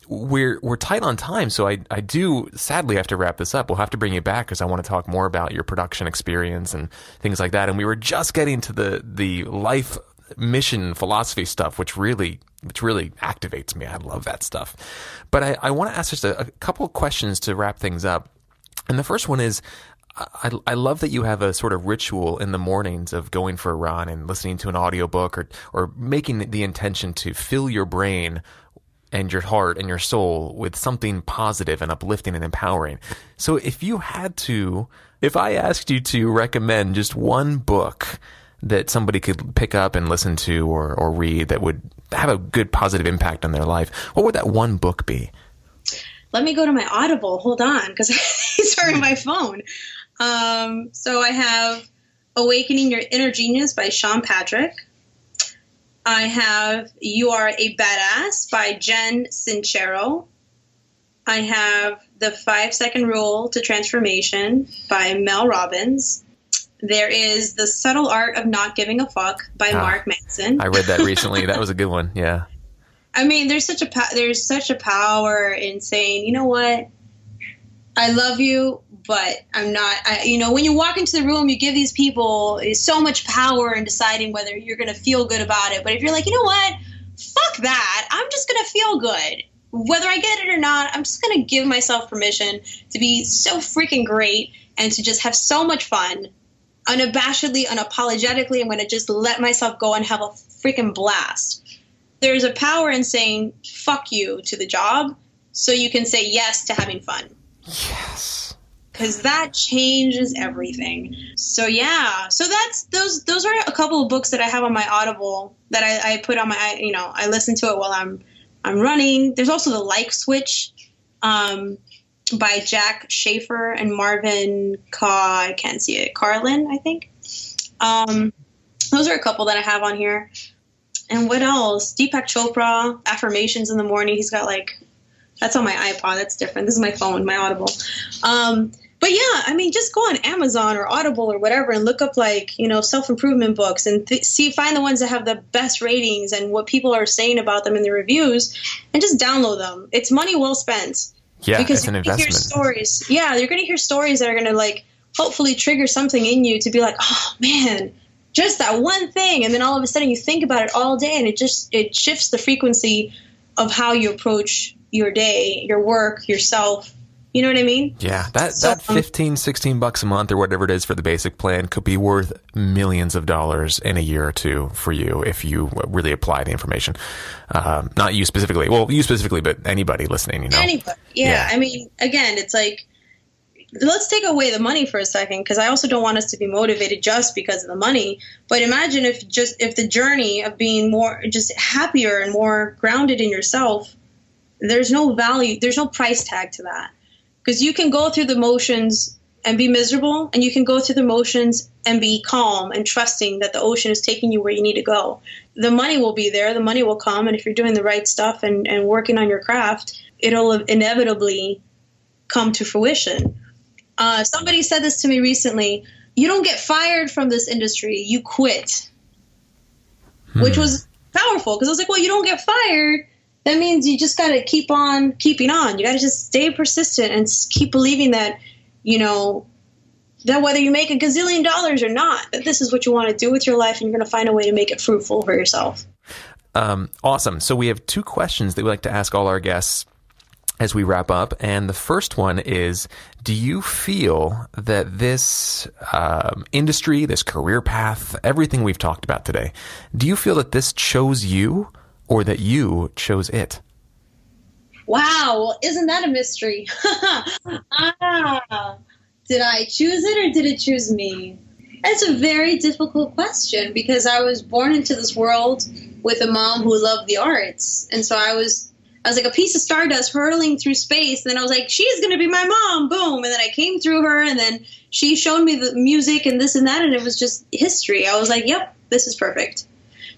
We're tight on time, so I do sadly have to wrap this up. We'll have to bring you back because I want to talk more about your production experience and things like that. And we were just getting to the life mission philosophy stuff, which really activates me. I love that stuff. But I want to ask just a couple of questions to wrap things up. And the first one is, I love that you have a sort of ritual in the mornings of going for a run and listening to an audiobook or making the intention to fill your brain and your heart and your soul with something positive and uplifting and empowering. So if I asked you to recommend just one book that somebody could pick up and listen to or read that would have a good positive impact on their life, what would that one book be? Let me go to my Audible. Hold on, because it's on my phone. So I have Awakening Your Inner Genius by Sean Patrick. I have You Are a Badass by Jen Sincero. I have The 5-Second Rule to Transformation by Mel Robbins. There is The Subtle Art of Not Giving a Fuck by Mark Manson. I read that recently. That was a good one. Yeah. I mean, there's such a power in saying, you know what? I love you, but I'm not. When you walk into the room, you give these people so much power in deciding whether you're going to feel good about it. But if you're like, you know what? Fuck that. I'm just going to feel good. Whether I get it or not, I'm just going to give myself permission to be so freaking great and to just have so much fun. Unabashedly, unapologetically, I'm going to just let myself go and have a freaking blast. There's a power in saying fuck you to the job so you can say yes to having fun. Yes. Because that changes everything. So yeah. So those are a couple of books that I have on my Audible that I put on my, I listen to it while I'm running. There's also The Like Switch by Jack Schaefer and Marvin I can't see it. Carlin, I think. Those are a couple that I have on here. And what else? Deepak Chopra, Affirmations in the Morning. He's got that's on my iPod. That's different. This is my phone, my Audible. But yeah, I mean, just go on Amazon or Audible or whatever and look up self-improvement books and find the ones that have the best ratings and what people are saying about them in the reviews and just download them. It's money well spent. Yeah, because it's an you're going to hear investment. stories. Yeah, you're going to hear stories that are going to hopefully trigger something in you to be like, oh man, just that one thing. And then all of a sudden you think about it all day and it shifts the frequency of how you approach your day, your work, yourself. You know what I mean? Yeah, that $15-$16 a month or whatever it is for the basic plan could be worth millions of dollars in a year or two for you if you really apply the information. Not you specifically. Well, you specifically, but anybody listening, Anybody. Yeah. I mean, again, it's let's take away the money for a second, because I also don't want us to be motivated just because of the money. But imagine if the journey of being more just happier and more grounded in yourself, there's no value, there's no price tag to that. Because you can go through the motions and be miserable, and you can go through the motions and be calm and trusting that the ocean is taking you where you need to go. The money will be there, the money will come, and if you're doing the right stuff and working on your craft, it'll inevitably come to fruition. Somebody said this to me recently: you don't get fired from this industry, you quit. Which was powerful, because I was like, well, you don't get fired. That means you just got to keep on keeping on. You got to just stay persistent and keep believing that, that whether you make $1 gazillion or not, that this is what you want to do with your life, and you're going to find a way to make it fruitful for yourself. Awesome. So we have 2 questions that we like to ask all our guests as we wrap up. And the first one is, do you feel that this industry, this career path, everything we've talked about today, do you feel that this chose you or that you chose it? Wow. Well, isn't that a mystery? Did I choose it or did it choose me? That's a very difficult question, because I was born into this world with a mom who loved the arts. And so I was like a piece of stardust hurtling through space. And then I was like, she's going to be my mom. Boom. And then I came through her, and then she showed me the music and this and that. And it was just history. I was like, yep, this is perfect.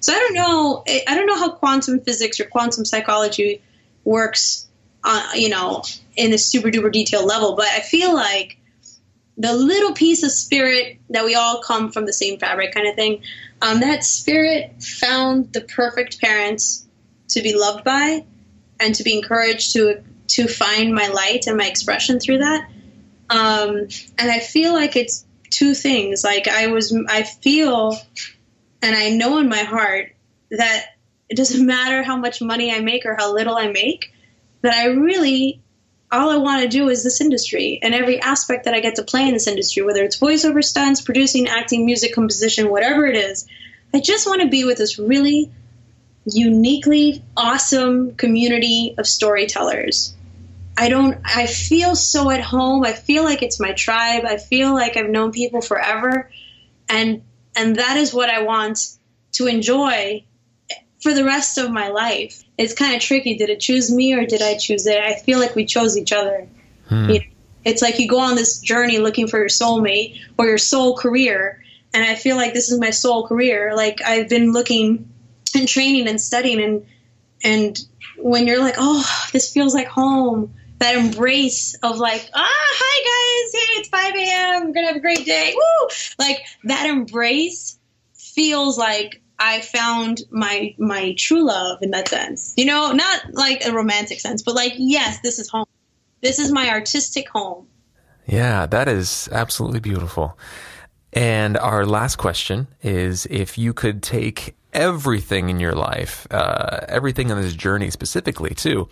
So I don't know how quantum physics or quantum psychology works, in a super duper detailed level. But I feel like the little piece of spirit that we all come from the same fabric kind of thing, that spirit found the perfect parents to be loved by and to be encouraged to find my light and my expression through that. And I feel like it's 2 things. I feel, and I know in my heart, that it doesn't matter how much money I make or how little I make, that I really all I want to do is this industry and every aspect that I get to play in this industry, whether it's voiceover, stunts, producing, acting, music, composition, whatever it is. I just want to be with this really uniquely awesome community of storytellers. I feel so at home. I feel like it's my tribe. I feel like I've known people forever. And that is what I want to enjoy for the rest of my life. It's kind of tricky. Did it choose me or did I choose it? I feel like we chose each other. You know, it's like you go on this journey looking for your soulmate or your soul career. And I feel like this is my soul career. Like I've been looking and training and studying. And when you're like, oh, this feels like home, that embrace of like, hi guys. Hey, it's 5 a.m. We're going to have a great day. Woo! Like that embrace feels like I found my true love in that sense. You know, not like a romantic sense, but like, yes, this is home. This is my artistic home. Yeah, that is absolutely beautiful. And our last question is, if you could take everything in your life, everything on this journey specifically too,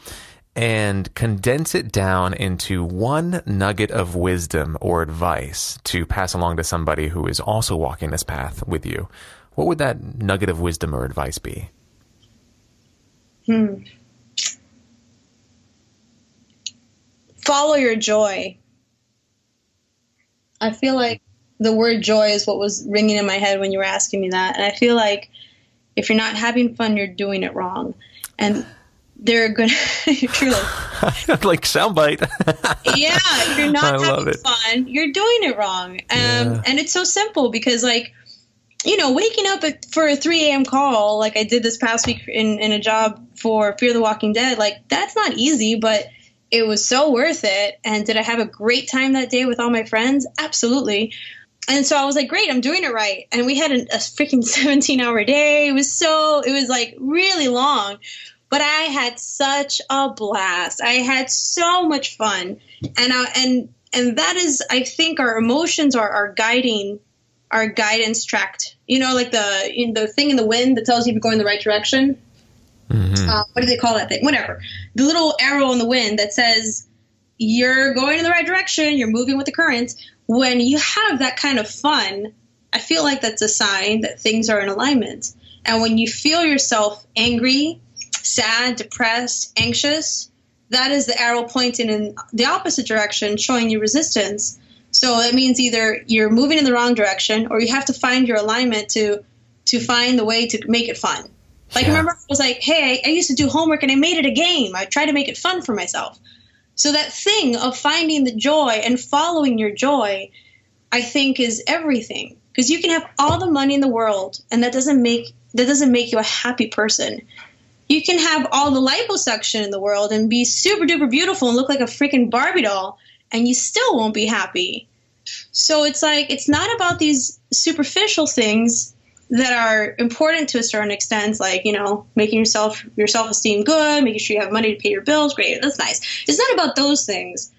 and condense it down into one nugget of wisdom or advice to pass along to somebody who is also walking this path with you, what would that nugget of wisdom or advice be? Follow your joy. I feel like the word joy is what was ringing in my head when you were asking me that. And I feel like if you're not having fun, you're doing it wrong. And they're good. Truly. Like soundbite. Yeah. If you're not having fun, you're doing it wrong. And it's so simple because, like, you know, waking up for a 3 a.m. call, like I did this past week in a job for Fear the Walking Dead, like that's not easy, but it was so worth it. And did I have a great time that day with all my friends? Absolutely. And so I was like, great, I'm doing it right. And we had a freaking 17-hour day. It was like really long, but I had such a blast. I had so much fun. And that is, I think our emotions are our guidance tract. You know, like the thing in the wind that tells you if you're going the right direction. Mm-hmm. What do they call that thing? Whatever. The little arrow in the wind that says you're going in the right direction, you're moving with the current. When you have that kind of fun, I feel like that's a sign that things are in alignment. And when you feel yourself angry, sad, depressed, anxious, that is the arrow pointing in the opposite direction, showing you resistance. So that means either you're moving in the wrong direction or you have to find your alignment to find the way to make it fun. Like, yeah. Remember, I was like, hey, I used to do homework and I made it a game. I tried to make it fun for myself. So that thing of finding the joy and following your joy, I think, is everything. Because you can have all the money in the world, and that doesn't make you a happy person. You can have all the liposuction in the world and be super duper beautiful and look like a freaking Barbie doll, and you still won't be happy. So it's like, it's not about these superficial things that are important to a certain extent, like, you know, making your self-esteem good, making sure you have money to pay your bills. Great, that's nice. It's not about those things.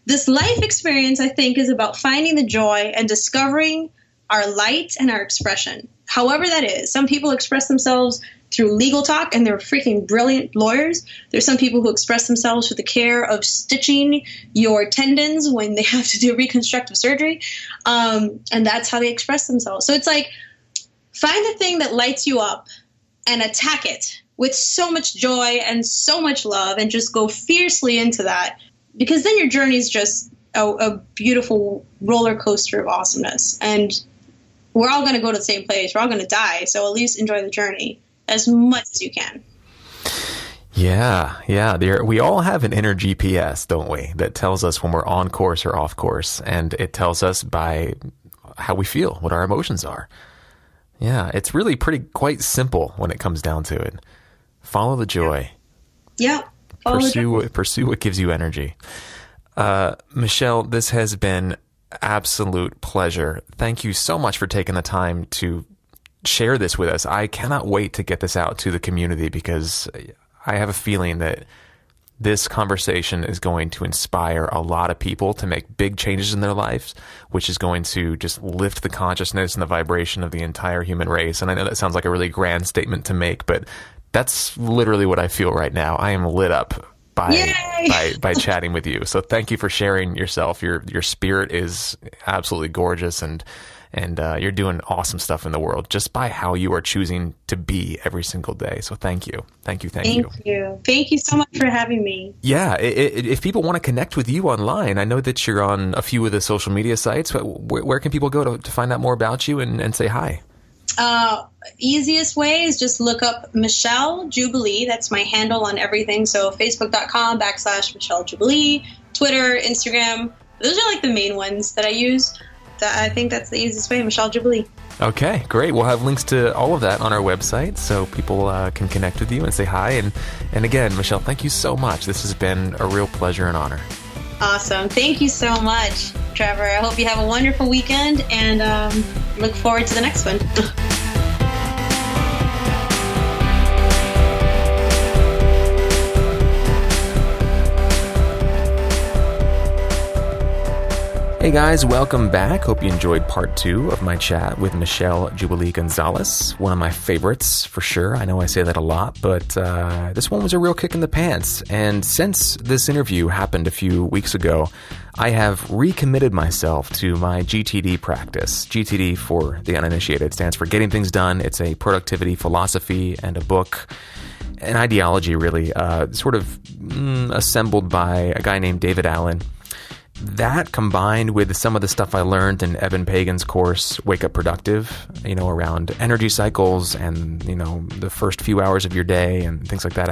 This life experience, I think, is about finding the joy and discovering our light and our expression, however that is. Some people express themselves through legal talk, and they're freaking brilliant lawyers. There's some people who express themselves with the care of stitching your tendons when they have to do reconstructive surgery, and that's how they express themselves. So it's like, find the thing that lights you up and attack it with so much joy and so much love and just go fiercely into that, because then your journey is just a beautiful roller coaster of awesomeness. And we're all going to go to the same place. We're all going to die. So at least enjoy the journey as much as you can. Yeah. We all have an inner GPS, don't we, that tells us when we're on course or off course. And it tells us by how we feel, what our emotions are. Yeah, it's really quite simple when it comes down to it. Follow the joy. Yeah. Pursue what gives you energy. Michelle, this has been absolute pleasure. Thank you so much for taking the time to share this with us. I cannot wait to get this out to the community, because I have a feeling that this conversation is going to inspire a lot of people to make big changes in their lives, which is going to just lift the consciousness and the vibration of the entire human race. And I know that sounds like a really grand statement to make, but that's literally what I feel right now. I am lit up by chatting with you. So thank you for sharing yourself. Your spirit is absolutely gorgeous, and you're doing awesome stuff in the world just by how you are choosing to be every single day. So thank you. Thank you. Thank you so much for having me. Yeah. If people want to connect with you online, I know that you're on a few of the social media sites. Where can people go to find out more about you and say hi? Easiest way is just look up Michelle Jubilee. That's my handle on everything. So facebook.com/Michelle Jubilee, Twitter, Instagram. Those are like the main ones that I use. I think that's the easiest way, Michelle Jubilee. Okay, great. We'll have links to all of that on our website so people can connect with you and say hi. And again, Michelle, thank you so much. This has been a real pleasure and honor. Awesome. Thank you so much, Trevor. I hope you have a wonderful weekend and look forward to the next one. Hey guys, welcome back. Hope you enjoyed part 2 of my chat with Michelle Jubilee Gonzalez. One of my favorites for sure. I know I say that a lot, but this one was a real kick in the pants. And since this interview happened a few weeks ago, I have recommitted myself to my GTD practice. GTD, for the uninitiated, stands for Getting Things Done. It's a productivity philosophy and a book, an ideology really, sort of assembled by a guy named David Allen. That combined with some of the stuff I learned in Evan Pagan's course, Wake Up Productive, around energy cycles and, the first few hours of your day and things like that.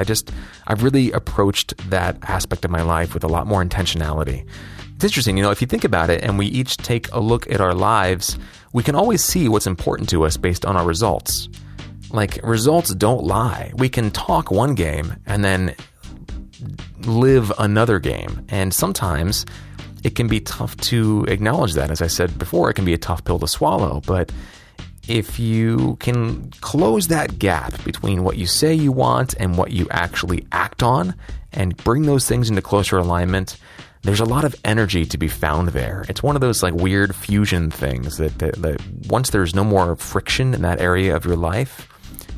I've really approached that aspect of my life with a lot more intentionality. It's interesting, if you think about it and we each take a look at our lives, we can always see what's important to us based on our results. Like, results don't lie. We can talk one game and then live another game. And sometimes it can be tough to acknowledge that. As I said before, it can be a tough pill to swallow. But if you can close that gap between what you say you want and what you actually act on and bring those things into closer alignment, there's a lot of energy to be found there. It's one of those like weird fusion things that once there's no more friction in that area of your life,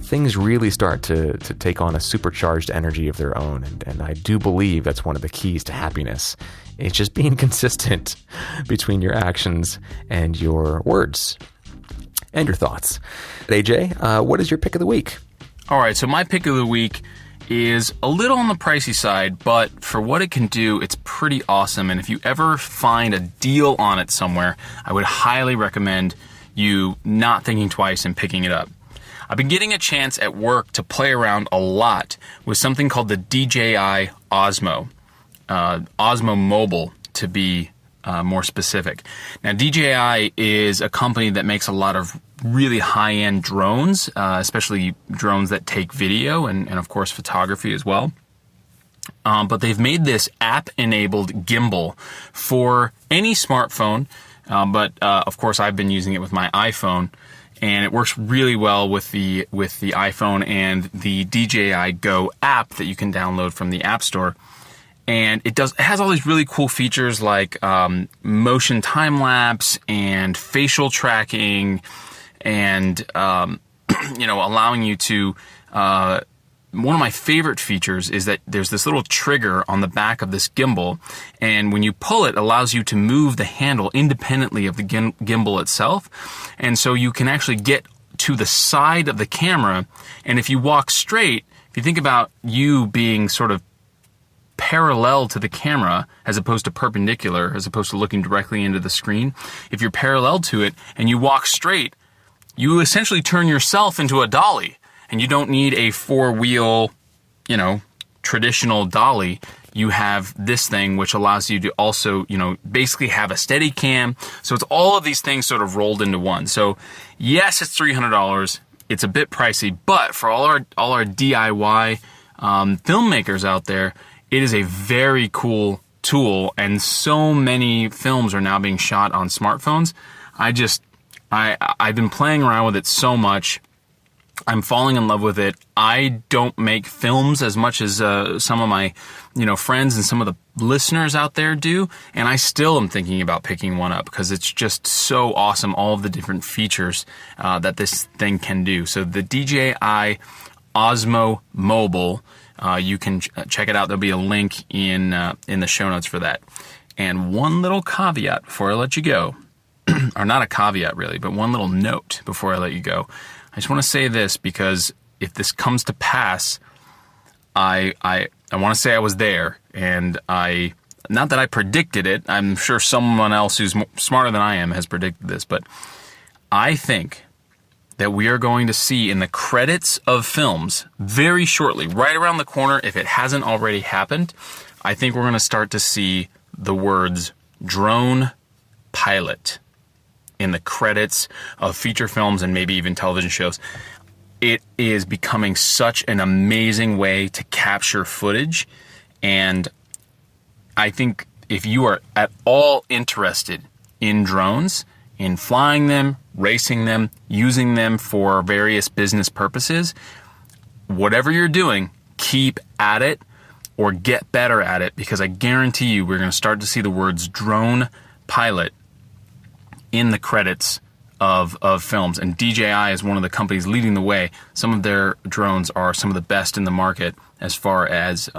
things really start to take on a supercharged energy of their own. And I do believe that's one of the keys to happiness. It's just being consistent between your actions and your words and your thoughts. AJ, what is your pick of the week? All right, so my pick of the week is a little on the pricey side, but for what it can do, it's pretty awesome. And if you ever find a deal on it somewhere, I would highly recommend you not thinking twice and picking it up. I've been getting a chance at work to play around a lot with something called the DJI Osmo. Osmo Mobile, to be more specific. Now, DJI is a company that makes a lot of really high-end drones, especially drones that take video and of course, photography as well. But they've made this app-enabled gimbal for any smartphone, but of course, I've been using it with my iPhone, and it works really well with the iPhone and the DJI Go app that you can download from the App Store. And it has all these really cool features like motion time lapse and facial tracking, and allowing you to. One of my favorite features is that there's this little trigger on the back of this gimbal, and when you pull it, allows you to move the handle independently of the gimbal itself, and so you can actually get to the side of the camera. And if you walk straight, if you think about you being sort of parallel to the camera as opposed to perpendicular, as opposed to looking directly into the screen, if you're parallel to it and you walk straight, you essentially turn yourself into a dolly, and you don't need a 4-wheel, traditional dolly. You have this thing which allows you to also, basically have a steady cam. So it's all of these things sort of rolled into one. So yes, it's $300. It's a bit pricey, but for all our DIY filmmakers out there, it is a very cool tool, and so many films are now being shot on smartphones. I've been playing around with it so much. I'm falling in love with it. I don't make films as much as some of my, friends and some of the listeners out there do, and I still am thinking about picking one up because it's just so awesome, all of the different features that this thing can do. So the DJI Osmo Mobile. You can check it out. There'll be a link in the show notes for that. And one little caveat before I let you go, or not a caveat really, but one little note before I let you go. I just want to say this because if this comes to pass, I want to say I was there, and not that I predicted it. I'm sure someone else who's smarter than I am has predicted this, but I think that we are going to see in the credits of films very shortly, right around the corner, if it hasn't already happened, I think we're going to start to see the words drone pilot in the credits of feature films and maybe even television shows. It is becoming such an amazing way to capture footage, and I think if you are at all interested in drones, in flying them, racing them, using them for various business purposes, whatever you're doing, keep at it or get better at it, because I guarantee you we're going to start to see the words drone pilot in the credits of films. And DJI is one of the companies leading the way. Some of their drones are some of the best in the market as far as it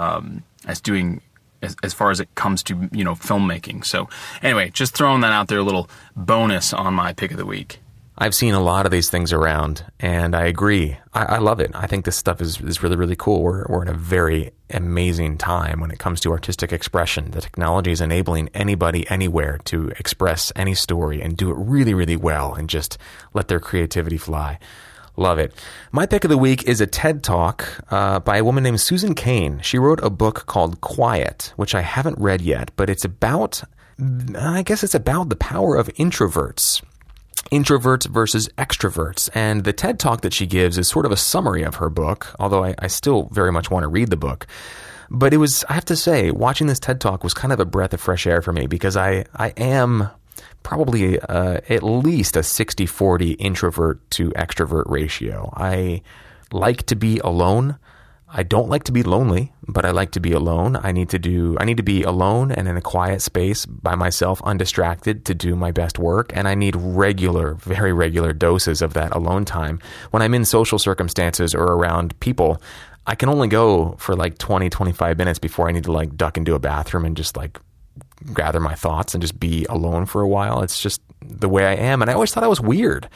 comes to, filmmaking. So anyway, just throwing that out there, a little bonus on my pick of the week. I've seen a lot of these things around, and I agree. I love it. I think this stuff is really, really cool. We're in a very amazing time when it comes to artistic expression. The technology is enabling anybody, anywhere to express any story and do it really, really well and just let their creativity fly. Love it. My pick of the week is a TED Talk by a woman named Susan Cain. She wrote a book called Quiet, which I haven't read yet, but it's about the power of introverts. Introverts versus extroverts. And the TED Talk that she gives is sort of a summary of her book, although I still very much want to read the book. But I have to say, watching this TED Talk was kind of a breath of fresh air for me, because I am probably at least a 60-40 introvert to extrovert ratio. I like to be alone. I don't like to be lonely, but I like to be alone. I need to be alone and in a quiet space by myself, undistracted, to do my best work. And I need very regular doses of that alone time. When I'm in social circumstances or around people, I can only go for like 20, 25 minutes before I need to like duck into a bathroom and just like gather my thoughts and just be alone for a while. It's just the way I am. And I always thought I was weird.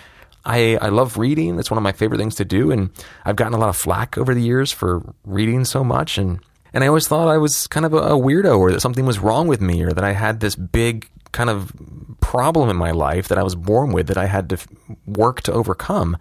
I love reading. It's one of my favorite things to do. And I've gotten a lot of flack over the years for reading so much. And I always thought I was kind of a weirdo, or that something was wrong with me, or that I had this big kind of problem in my life that I was born with that I had to work to overcome.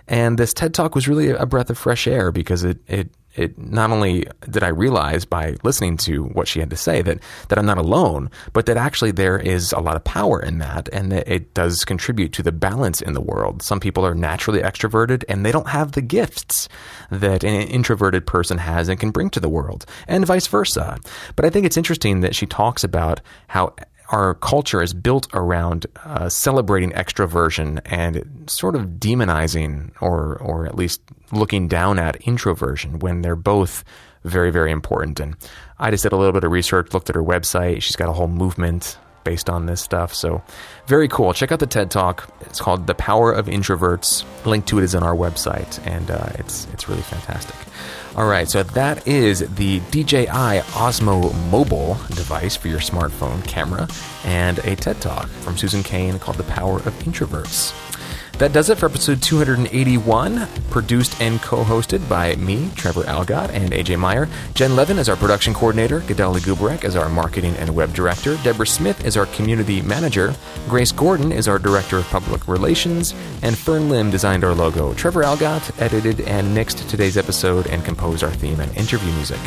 And this TED Talk was really a breath of fresh air, because it not only did I realize by listening to what she had to say that I'm not alone, but that actually there is a lot of power in that, and that it does contribute to the balance in the world. Some people are naturally extroverted and they don't have the gifts that an introverted person has and can bring to the world, and vice versa. But I think it's interesting that she talks about how our culture is built around celebrating extroversion and sort of demonizing or at least looking down at introversion, when they're both very, very important. And I just did a little bit of research, looked at her website. She's got a whole movement based on this stuff. So very cool. Check out the TED Talk. It's called The Power of Introverts. Link to it is on our website, and it's really fantastic. All right, so that is the DJI Osmo Mobile device for your smartphone camera, and a TED Talk from Susan Cain called The Power of Introverts. That does it for episode 281, produced and co-hosted by me, Trevor Algott, and AJ Meyer. Jen Levin is our production coordinator, Gedali Gubarek is our marketing and web director, Deborah Smith is our community manager, Grace Gordon is our director of public relations, and Fern Lim designed our logo. Trevor Algott edited and mixed today's episode and composed our theme and interview music.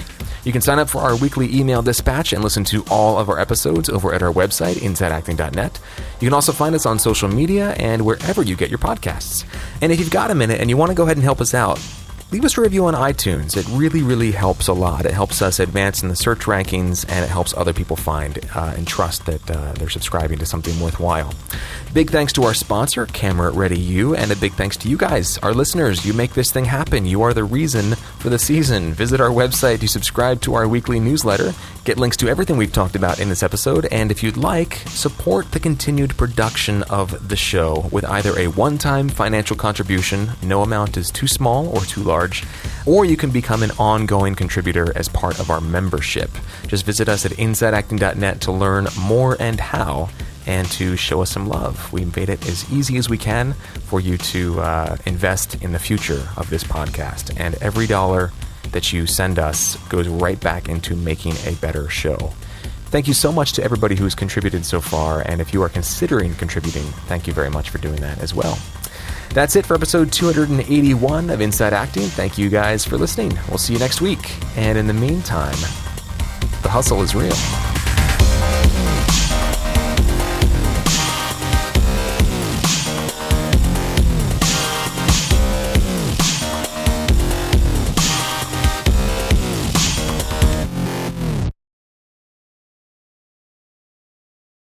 You can sign up for our weekly email dispatch and listen to all of our episodes over at our website, insideacting.net. You can also find us on social media and wherever you get your podcasts. And if you've got a minute and you want to go ahead and help us out, leave us a review on iTunes. It really, really helps a lot. It helps us advance in the search rankings, and it helps other people find and trust that they're subscribing to something worthwhile. Big thanks to our sponsor, Camera Ready You, and a big thanks to you guys, our listeners. You make this thing happen. You are the reason for the season. Visit our website to subscribe to our weekly newsletter, Get links to everything we've talked about in this episode, and if you'd like, support the continued production of the show with either a one-time financial contribution, no amount is too small or too large, or you can become an ongoing contributor as part of our membership. Just visit us at insideacting.net to learn more and how, and to show us some love. We made it as easy as we can for you to invest in the future of this podcast, and every dollar that you send us goes right back into making a better show. Thank you so much to everybody who's contributed so far, and if you are considering contributing, thank you very much for doing that as well. That's it for episode 281 of Inside Acting. Thank you guys for listening. We'll see you next week, and in the meantime, the hustle is real.